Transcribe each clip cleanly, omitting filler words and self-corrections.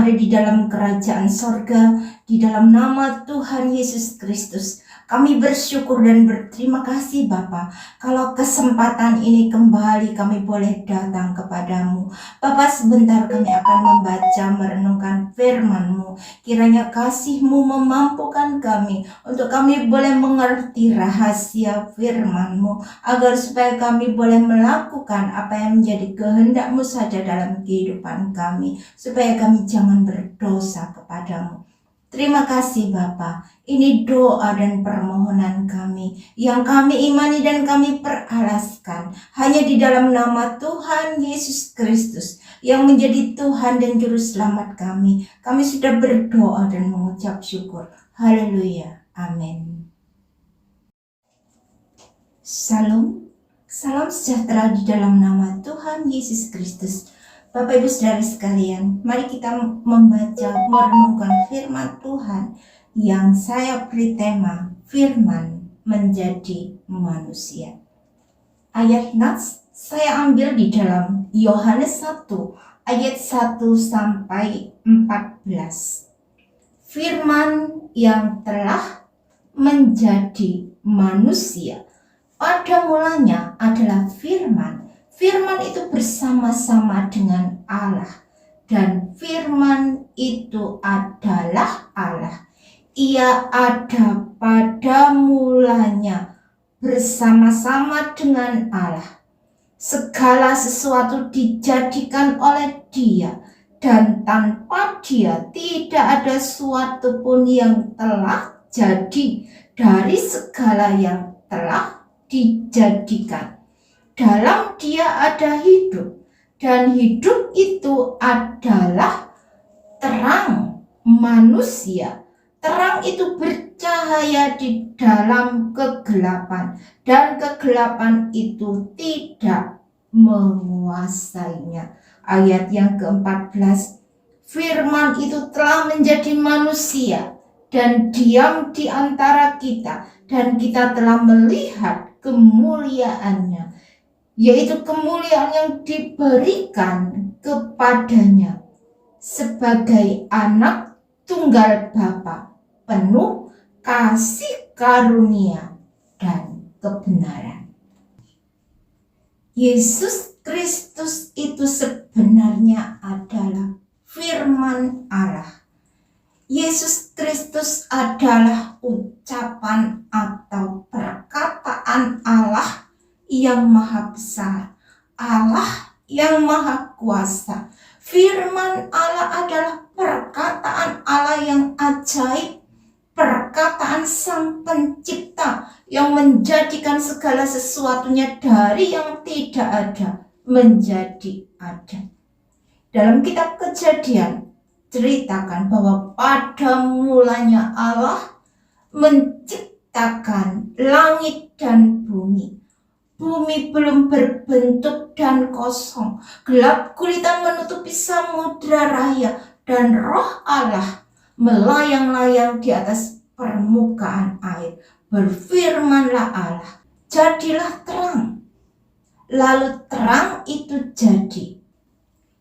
ada di dalam kerajaan sorga, di dalam nama Tuhan Yesus Kristus. Kami bersyukur dan berterima kasih Bapa, kalau kesempatan ini kembali kami boleh datang kepadamu. Bapa, sebentar kami akan membaca merenungkan firman-Mu. Kiranya kasih-Mu memampukan kami untuk kami boleh mengerti rahasia firman-Mu, agar supaya kami boleh melakukan apa yang menjadi kehendak-Mu saja dalam kehidupan kami, supaya kami jangan berdosa kepadamu. Terima kasih Bapa. Ini doa dan permohonan kami yang kami imani dan kami peralaskan hanya di dalam nama Tuhan Yesus Kristus yang menjadi Tuhan dan Juru Selamat kami. Kami sudah berdoa dan mengucap syukur. Haleluya. Amin. Salam. Salam sejahtera di dalam nama Tuhan Yesus Kristus. Bapak Ibu Saudara sekalian, mari kita membaca merenungkan firman Tuhan yang saya beri tema firman menjadi manusia. Ayat nas saya ambil di dalam Yohanes 1 ayat 1 sampai 14. Firman yang telah menjadi manusia. Pada mulanya adalah firman. Firman itu bersama-sama dengan Allah, dan firman itu adalah Allah. Ia ada pada mulanya bersama-sama dengan Allah. Segala sesuatu dijadikan oleh Dia, dan tanpa Dia tidak ada sesuatu pun yang telah jadi dari segala yang telah dijadikan. Dalam Dia ada hidup, dan hidup itu adalah terang manusia. Terang itu bercahaya di dalam kegelapan, dan kegelapan itu tidak menguasainya. Ayat yang ke-14, firman itu telah menjadi manusia dan diam di antara kita, dan kita telah melihat kemuliaannya, yaitu kemuliaan yang diberikan kepadanya sebagai anak tunggal Bapa, penuh kasih karunia dan kebenaran. Yesus Kristus itu sebenarnya adalah firman Allah. Yesus Kristus adalah ucapan atau perkataan Allah yang maha besar, Allah yang maha kuasa. Firman Allah adalah perkataan Allah yang ajaib, perkataan Sang Pencipta yang menjadikan segala sesuatunya dari yang tidak ada menjadi ada. Dalam kitab Kejadian ceritakan bahwa pada mulanya Allah menciptakan langit dan bumi. Bumi belum berbentuk dan kosong. Gelap gulita menutupi samudra raya, dan roh Allah melayang-layang di atas permukaan air. Berfirmanlah Allah, jadilah terang. Lalu terang itu jadi.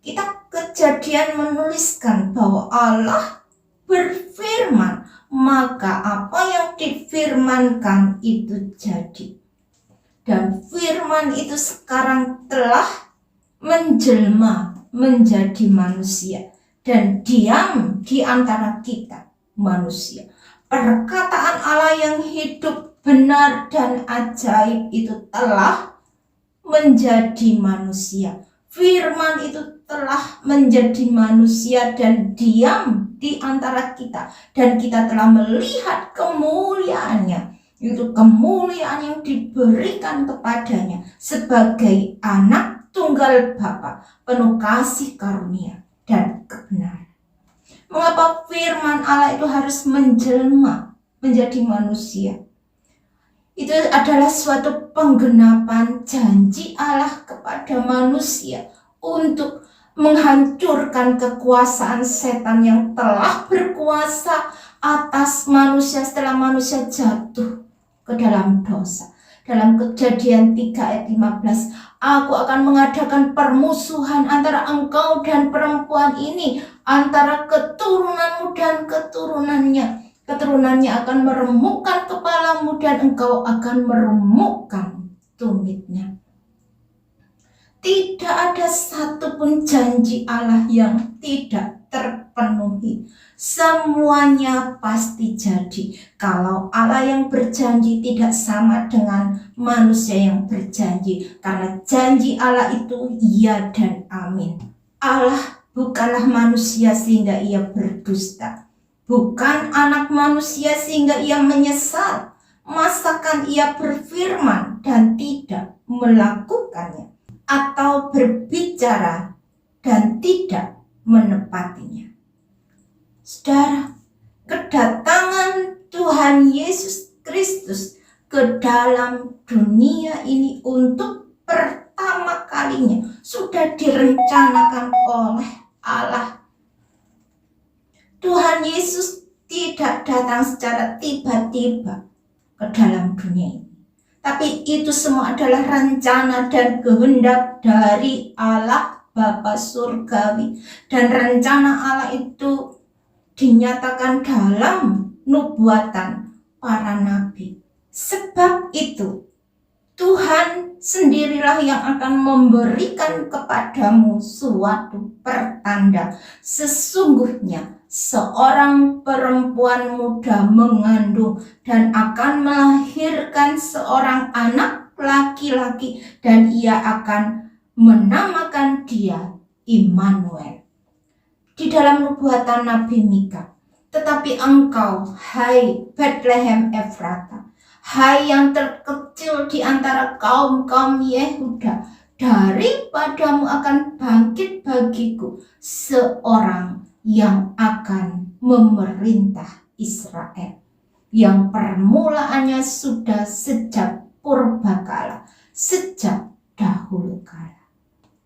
Kitab Kejadian menuliskan bahwa Allah berfirman, maka apa yang difirmankan itu jadi. Dan firman itu sekarang telah menjelma menjadi manusia dan diam di antara kita manusia. Perkataan Allah yang hidup, benar dan ajaib itu telah menjadi manusia. Firman itu telah menjadi manusia dan diam di antara kita, dan kita telah melihat kemuliaannya. Itu kemuliaan yang diberikan kepadanya sebagai anak tunggal Bapa, penuh kasih karunia dan kebenaran. Mengapa firman Allah itu harus menjelma menjadi manusia? Itu adalah suatu penggenapan janji Allah kepada manusia untuk menghancurkan kekuasaan setan yang telah berkuasa atas manusia setelah manusia jatuh ke dalam dosa. Dalam Kejadian 3 ayat 15, aku akan mengadakan permusuhan antara engkau dan perempuan ini, antara keturunanmu dan keturunannya. Keturunannya akan meremukkan kepalamu dan engkau akan meremukkan tumitnya. Tidak ada satupun janji Allah yang tidak terpenuhi. Semuanya pasti jadi. Kalau Allah yang berjanji tidak sama dengan manusia yang berjanji. Karena janji Allah itu iya dan amin. Allah bukanlah manusia sehingga ia berdusta. Bukan anak manusia sehingga ia menyesal. Masakan ia berfirman dan tidak melakukannya, atau berbicara dan tidak menepatinya. Saudara, kedatangan Tuhan Yesus Kristus ke dalam dunia ini untuk pertama kalinya sudah direncanakan oleh Allah. Tuhan Yesus tidak datang secara tiba-tiba ke dalam dunia ini. Tapi itu semua adalah rencana dan kehendak dari Allah Bapa Surgawi. Dan rencana Allah itu dinyatakan dalam nubuatan para nabi. Sebab itu Tuhan sendirilah yang akan memberikan kepadamu suatu pertanda. Sesungguhnya seorang perempuan muda mengandung dan akan melahirkan seorang anak laki-laki, dan ia akan menamakan dia Immanuel. Di dalam nubuatan Nabi Mika, tetapi engkau, hai Bethlehem Efrata, hai yang terkecil di antara kaum-kaum Yehuda, daripadamu akan bangkit bagiku seorang yang akan memerintah Israel, yang permulaannya sudah sejak purbakala, sejak dahulu kala.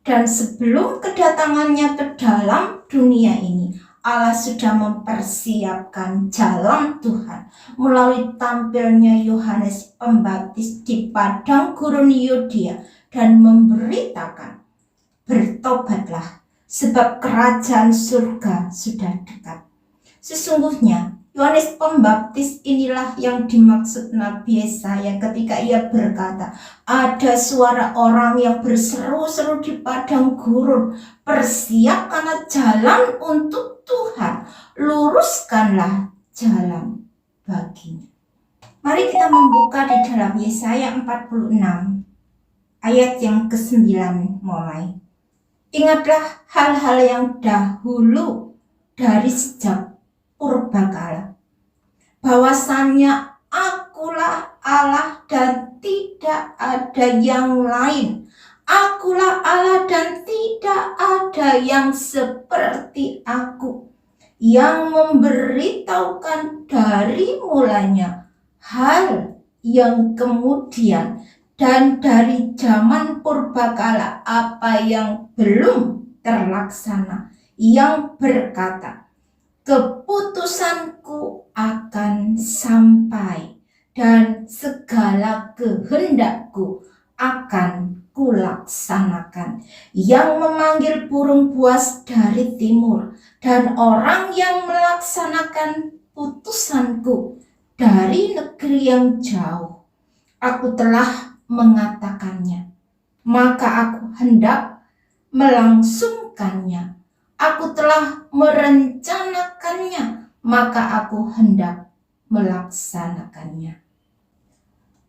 Dan sebelum kedatangannya ke dalam dunia ini, Allah sudah mempersiapkan jalan Tuhan melalui tampilnya Yohanes Pembaptis di padang gurun Yudea dan memberitakan, bertobatlah sebab kerajaan surga sudah dekat. Sesungguhnya Yohanes Pembaptis inilah yang dimaksud Nabi Yesaya ketika ia berkata, ada suara orang yang berseru-seru di padang gurun, persiapkanlah jalan untuk Tuhan, luruskanlah jalan baginya. Mari kita membuka di dalam Yesaya 46 ayat yang ke-9 mulai. Ingatlah hal-hal yang dahulu dari sejak purbakala, bahwasannya akulah Allah dan tidak ada yang lain. Akulah Allah dan tidak ada yang seperti aku, yang memberitahukan dari mulanya hal yang kemudian dan dari zaman purbakala apa yang belum terlaksana, yang berkata, keputusanku akan sampai dan segala kehendakku akan kulaksanakan, yang memanggil burung buas dari timur dan orang yang melaksanakan putusanku dari negeri yang jauh. Aku telah mengatakannya, maka aku hendak melangsungkannya. Aku telah merencanakannya, maka aku hendak melaksanakannya.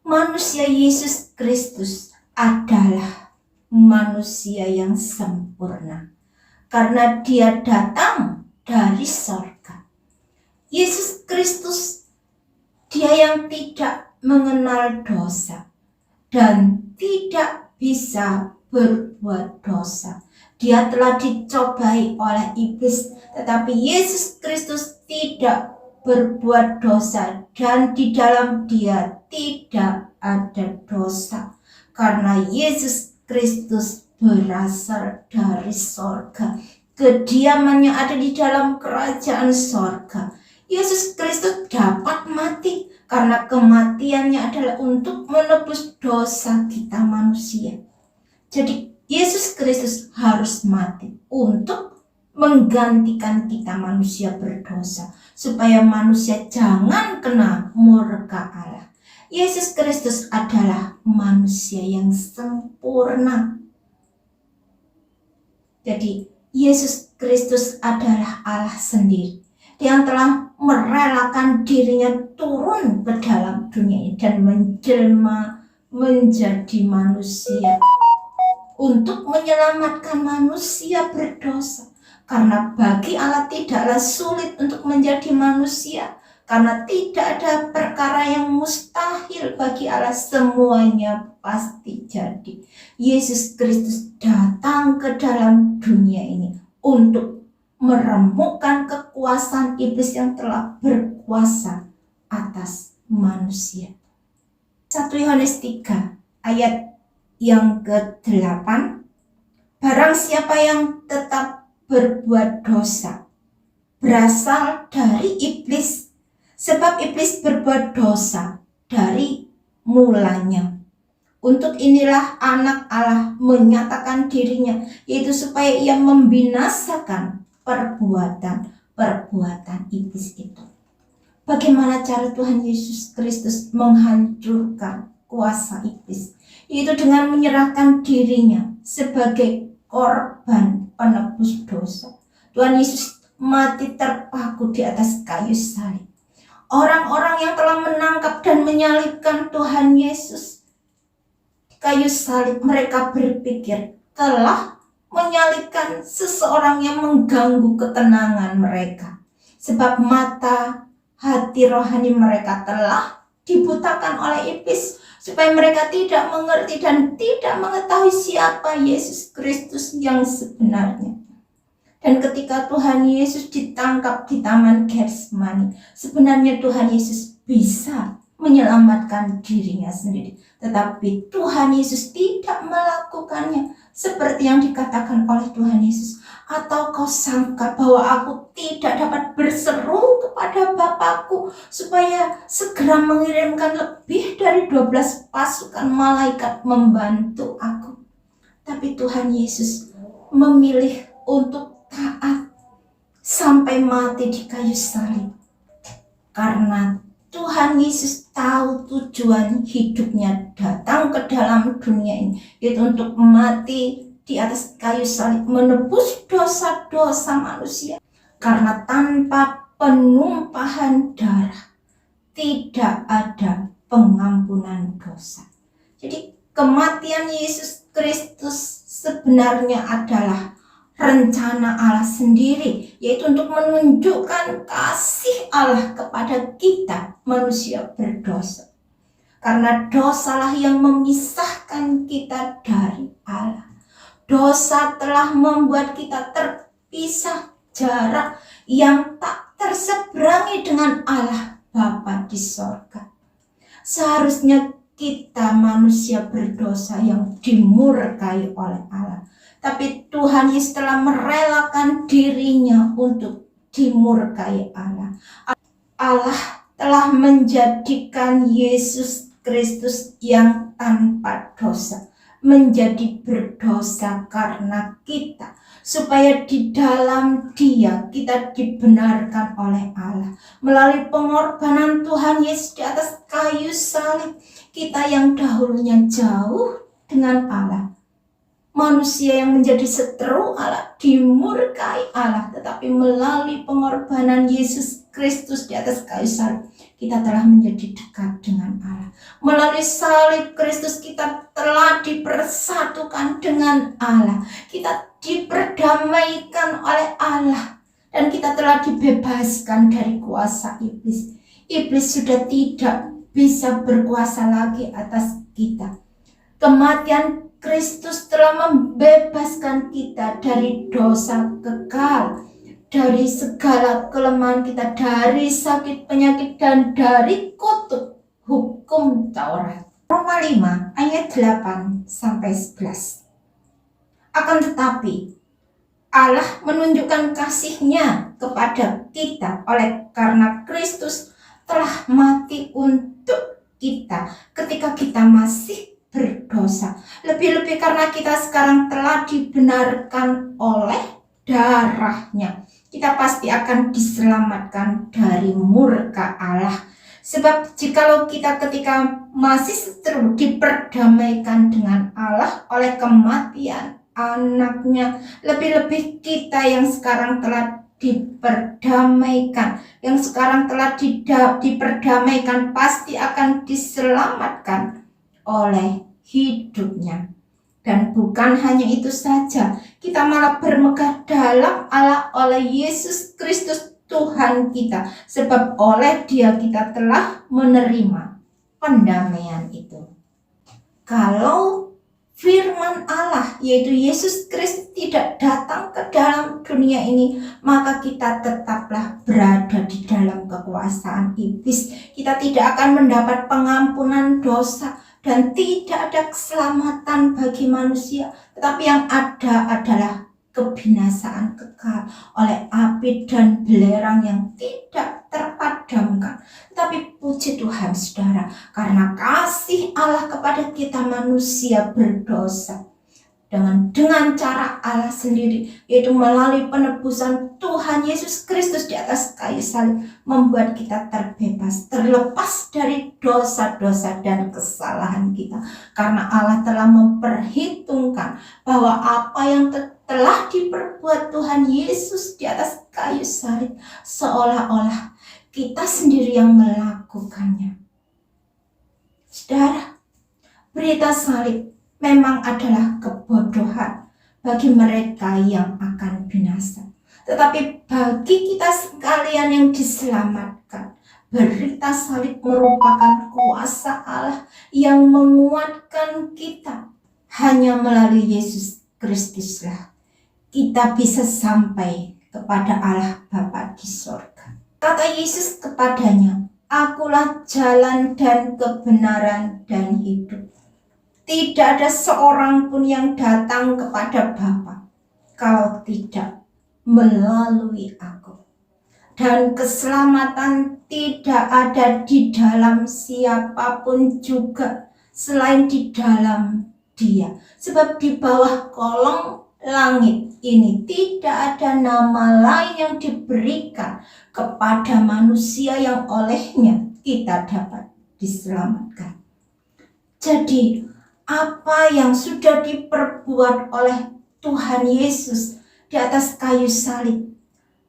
Manusia Yesus Kristus adalah manusia yang sempurna karena dia datang dari sorga. Yesus Kristus, dia yang tidak mengenal dosa dan tidak bisa berbuat dosa. Dia telah dicobai oleh iblis, tetapi Yesus Kristus tidak berbuat dosa dan di dalam dia tidak ada dosa. Karena Yesus Kristus berasal dari sorga, kediamannya ada di dalam kerajaan sorga. Yesus Kristus dapat mati Karena kematiannya adalah untuk menebus dosa kita manusia. Jadi Yesus Kristus harus mati untuk menggantikan kita manusia berdosa, supaya manusia jangan kena murka Allah. Yesus Kristus adalah manusia yang sempurna. Jadi Yesus Kristus adalah Allah sendiri yang telah merelakan dirinya turun ke dalam dunia ini dan menjelma menjadi manusia untuk menyelamatkan manusia berdosa. Karena bagi Allah tidaklah sulit untuk menjadi manusia, karena tidak ada perkara yang mustahil bagi Allah, semuanya pasti jadi. Yesus Kristus datang ke dalam dunia ini untuk meremukkan kekuasaan iblis yang telah berkuasa atas manusia. 1 Yohanes 3 ayat yang ke-8, barang siapa yang tetap berbuat dosa berasal dari iblis, sebab iblis berbuat dosa dari mulanya. Untuk inilah anak Allah menyatakan dirinya, yaitu supaya ia membinasakan perbuatan iblis itu. Bagaimana cara Tuhan Yesus Kristus menghancurkan kuasa iblis? Yaitu dengan menyerahkan dirinya sebagai korban penebus dosa. Tuhan Yesus mati terpaku di atas kayu salib. Orang-orang yang telah menangkap dan menyalibkan Tuhan Yesus di kayu salib, mereka berpikir telah menyalibkan seseorang yang mengganggu ketenangan mereka. Sebab mata hati rohani mereka telah dibutakan oleh iblis, supaya mereka tidak mengerti dan tidak mengetahui siapa Yesus Kristus yang sebenarnya. Dan ketika Tuhan Yesus ditangkap di Taman Getsemani, sebenarnya Tuhan Yesus bisa menyelamatkan dirinya sendiri. Tetapi Tuhan Yesus tidak melakukannya seperti yang dikatakan oleh Tuhan Yesus. Atau kau sangka bahwa aku tidak dapat berseru kepada Bapakku supaya segera mengirimkan lebih dari 12 pasukan malaikat membantu aku? Tapi Tuhan Yesus memilih untuk taat sampai mati di kayu salib. Karena Tuhan Yesus tahu tujuan hidupnya datang ke dalam dunia ini, yaitu untuk mati di atas kayu salib, menebus dosa-dosa manusia. Karena tanpa penumpahan darah tidak ada pengampunan dosa. Jadi kematian Yesus Kristus sebenarnya adalah rencana Allah sendiri, yaitu untuk menunjukkan kasih Allah kepada kita manusia berdosa. Karena dosalah yang memisahkan kita dari Allah. Dosa telah membuat kita terpisah, jarak yang tak terseberangi dengan Allah Bapa di sorga. Seharusnya kita manusia berdosa yang dimurkai oleh Allah, tapi Tuhan Yesus telah merelakan dirinya untuk dimurkai Allah. Allah telah menjadikan Yesus Kristus yang tanpa dosa menjadi berdosa karena kita, supaya di dalam Dia kita dibenarkan oleh Allah. Melalui pengorbanan Tuhan Yesus di atas kayu salib, kita yang dahulunya jauh dengan Allah, manusia yang menjadi seteru Allah, dimurkai Allah, tetapi melalui pengorbanan Yesus Kristus di atas kayu salib, kita telah menjadi dekat dengan Allah. Melalui salib Kristus kita telah dipersatukan dengan Allah. Kita diperdamaikan oleh Allah. Dan kita telah dibebaskan dari kuasa iblis. Iblis sudah tidak bisa berkuasa lagi atas kita. Kematian Kristus telah membebaskan kita dari dosa kekal, dari segala kelemahan kita, dari sakit penyakit, dan dari kutuk hukum Taurat. Roma 5 ayat 8-11. Akan tetapi Allah menunjukkan kasih-Nya kepada kita oleh karena Kristus telah mati untuk kita ketika kita masih berdosa. Lebih-lebih karena kita sekarang telah dibenarkan oleh darahnya, kita pasti akan diselamatkan dari murka Allah. Sebab jikalau kita ketika masih seteru diperdamaikan dengan Allah oleh kematian anaknya, lebih-lebih kita yang sekarang telah diperdamaikan, yang sekarang telah diperdamaikan pasti akan diselamatkan oleh hidupnya. Dan bukan hanya itu saja, kita malah bermegah dalam Allah oleh Yesus Kristus Tuhan kita, sebab oleh Dia kita telah menerima pendamaian itu. Kalau firman Allah yaitu Yesus Kristus tidak datang ke dalam dunia ini, maka kita tetaplah berada di dalam kekuasaan iblis. Kita tidak akan mendapat pengampunan dosa dan tidak ada keselamatan bagi manusia, tetapi yang ada adalah kebinasaan kekal oleh api dan belerang yang tidak terpadamkan. Tetapi puji Tuhan saudara, karena kasih Allah kepada kita manusia berdosa, dengan cara Allah sendiri, yaitu melalui penebusan Tuhan Yesus Kristus di atas kayu salib, membuat kita terbebas, terlepas dari dosa-dosa dan kesalahan kita. Karena Allah telah memperhitungkan bahwa apa yang telah diperbuat Tuhan Yesus di atas kayu salib, seolah-olah kita sendiri yang melakukannya. Saudara, berita salib memang adalah kebodohan bagi mereka yang akan binasa. Tetapi bagi kita sekalian yang diselamatkan, berita salib merupakan kuasa Allah yang menguatkan kita. Hanya melalui Yesus Kristuslah kita bisa sampai kepada Allah Bapa di sorga. Kata Yesus kepadanya, "Akulah jalan dan kebenaran dan hidup. Tidak ada seorang pun yang datang kepada Bapa kalau tidak melalui aku. Dan keselamatan tidak ada di dalam siapapun juga selain di dalam Dia. Sebab di bawah kolong langit ini tidak ada nama lain yang diberikan kepada manusia yang olehnya kita dapat diselamatkan." Jadi apa yang sudah diperbuat oleh Tuhan Yesus di atas kayu salib,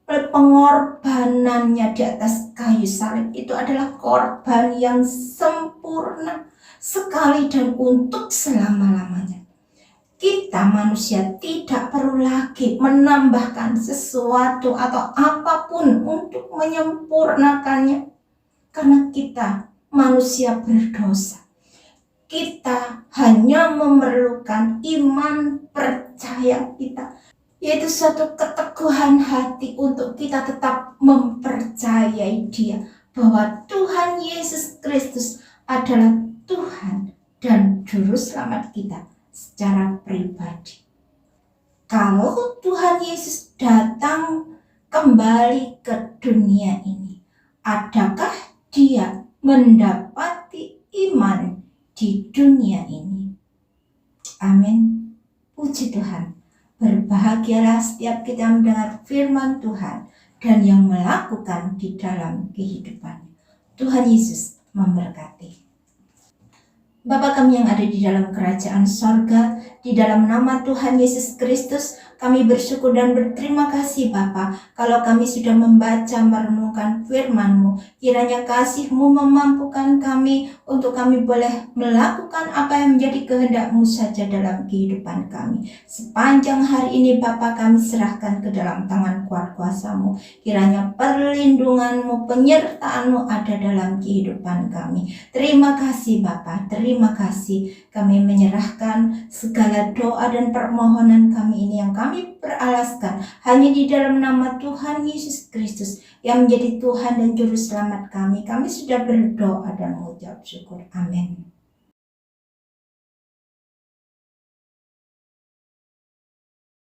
pengorbanannya di atas kayu salib itu adalah korban yang sempurna sekali dan untuk selama-lamanya. Kita manusia tidak perlu lagi menambahkan sesuatu atau apapun untuk menyempurnakannya, karena kita manusia berdosa. Kita hanya memerlukan iman percaya kita, yaitu suatu keteguhan hati untuk kita tetap mempercayai Dia, bahwa Tuhan Yesus Kristus adalah Tuhan dan Juru Selamat kita secara pribadi. Kalau Tuhan Yesus datang kembali ke dunia ini, adakah Dia mendapati iman di dunia ini? Amin. Puji Tuhan. Berbahagialah setiap kita mendengar firman Tuhan dan yang melakukan di dalam kehidupannya. Tuhan Yesus memberkati. Bapa kami yang ada di dalam kerajaan sorga, di dalam nama Tuhan Yesus Kristus, kami bersyukur dan berterima kasih Bapa, kalau kami sudah membaca merenungkan firman-Mu. Kiranya kasih-Mu memampukan kami untuk kami boleh melakukan apa yang menjadi kehendak-Mu saja dalam kehidupan kami. Sepanjang hari ini Bapa, kami serahkan ke dalam tangan kuat kuasa-Mu. Kiranya perlindungan-Mu, penyertaan-Mu ada dalam kehidupan kami. Terima kasih Bapa, terima kasih. Kami menyerahkan segala doa dan permohonan kami ini yang kami beralaskan hanya di dalam nama Tuhan Yesus Kristus yang menjadi Tuhan dan Juru Selamat kami. Kami sudah berdoa dan mengucap syukur. Amin.